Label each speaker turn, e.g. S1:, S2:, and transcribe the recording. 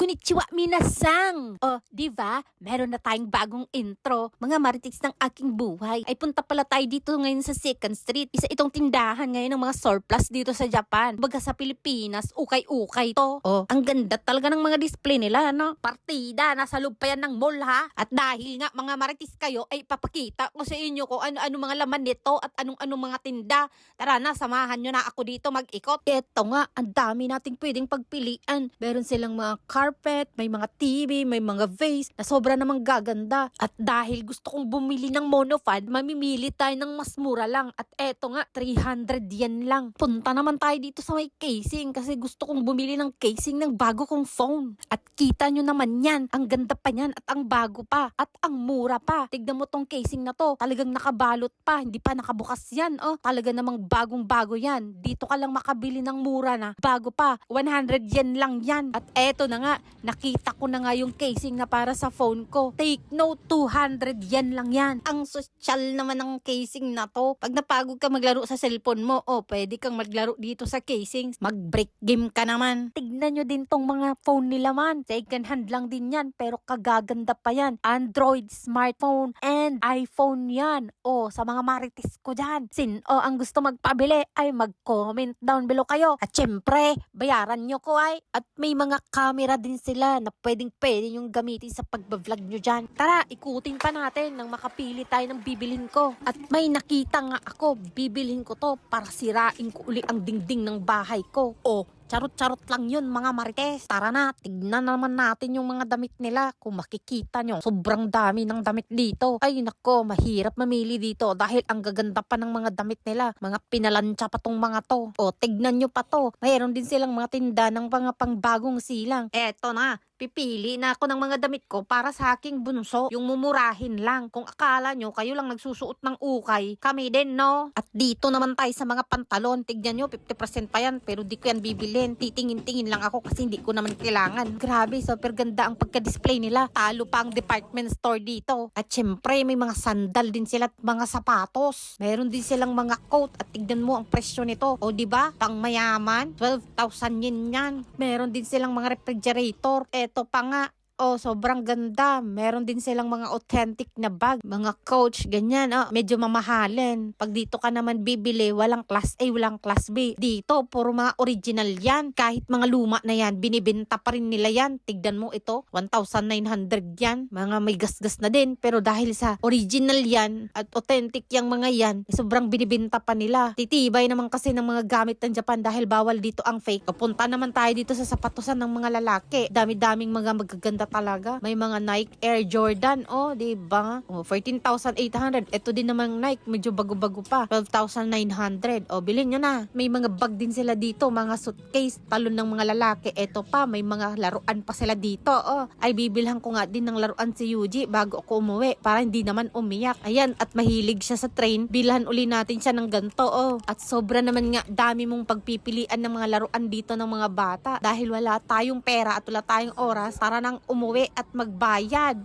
S1: Konnichiwa minasang! O, di ba? Meron na tayong bagong intro. Mga marites ng aking buhay. Ay punta pala tayo dito ngayon sa 2nd Street. Isa itong tindahan ngayon ng mga surplus dito sa Japan. Baga sa Pilipinas, ukay-ukay to. O, ang ganda talaga ng mga display nila, no? Partida, nasa loob pa yan ng mall, ha? At dahil nga mga marites kayo, ay papakita ko sa inyo kung ano-ano mga laman nito at anong-anong mga tinda. Tara na, samahan nyo na ako dito mag-ikot. Eto nga, ang dami nating pwedeng pagpilian. Meron silang mga carpet, may mga TV, may mga vase na sobra namang gaganda. At dahil gusto kong bumili ng monofad, mamimili tayo ng mas mura lang. At eto nga, 300 yen lang. Punta naman tayo dito sa may casing kasi gusto kong bumili ng casing ng bago kong phone. At kita nyo naman yan, ang ganda pa yan at ang bago pa at ang mura pa. Tignan mo tong casing na to, talagang nakabalot pa, hindi pa nakabukas yan. Oh, talaga namang bagong bago yan. Dito ka lang makabili ng mura na, bago pa, 100 yen lang yan. At eto na nga, nakita ko na nga yung casing na para sa phone ko. Take note, 200 yen lang yan. Ang social naman ng casing na to. Pag napagod ka maglaro sa cellphone mo, pwede kang maglaro dito sa casing. Mag-break game ka naman. Tignan nyo din tong mga phone nila man. Second hand lang din yan, pero kagaganda pa yan. Android, smartphone, and iPhone yan. Sa mga marites ko dyan. Ang gusto magpabili ay mag-comment down below kayo. At syempre, bayaran nyo ko ay. At may mga camera din sila na pwede yung gamitin sa pagbablog nyo dyan. Tara, ikutin pa natin nang makapili tayo ng bibilhin ko. At may nakita nga ako, bibilhin ko to para sirain ko uli ang dingding ng bahay ko. Charot-charot lang yun mga marites. Tara na, tignan naman natin yung mga damit nila. Kung makikita nyo, sobrang dami ng damit dito. Ay nako, mahirap mamili dito dahil ang gaganda pa ng mga damit nila. Mga pinalansya pa tong mga to. Tignan nyo pa to. Mayroon din silang mga tinda ng mga pangbagong silang. Eto na, pipili na ako ng mga damit ko para sa aking bunso. Yung mumurahin lang. Kung akala nyo, kayo lang nagsusuot ng ukay, kami din, no? At dito naman tayo sa mga pantalon. Tignan nyo, 50% pa yan, pero di ko yan bibilhin. Titingin-tingin lang ako kasi hindi ko naman kailangan. Grabe, super ganda ang pagka-display nila. Talo pa ang department store dito. At syempre, may mga sandal din sila at mga sapatos. Meron din silang mga coat. At tignan mo ang presyo nito. Diba? Pang mayaman, 12,000 yen yan. Meron din silang mga refrigerator. Eto pa nga, sobrang ganda. Meron din silang mga authentic na bag, mga coach, ganyan. Medyo mamahalin. Pag dito ka naman bibili, walang class A, walang class B. Dito, puro mga original yan. Kahit mga luma na yan, binibenta pa rin nila yan. Tignan mo ito, 1,900 yan. Mga may gasgas na din. Pero dahil sa original yan at authentic yung mga yan, sobrang binibenta pa nila. Titibay naman kasi ng mga gamit ng Japan dahil bawal dito ang fake. Punta naman tayo dito sa sapatosan ng mga lalaki. Dami-daming mga magaganda talaga. May mga Nike Air Jordan, diba? 14,800. Ito din namang Nike, medyo bago-bago pa. 12,900. Bilhin nyo na. May mga bag din sila dito, mga suitcase, talon ng mga lalaki. Ito pa, may mga laruan pa sila dito. Ay bibilhan ko nga din ng laruan si Yuji bago ako umuwi para hindi naman umiyak. Ayan, at mahilig siya sa train. Bilhan uli natin siya ng ganto. At sobra naman nga dami mong pagpipilian ng mga laruan dito ng mga bata dahil wala tayong pera at wala tayong oras para nang umuwi at magbayad.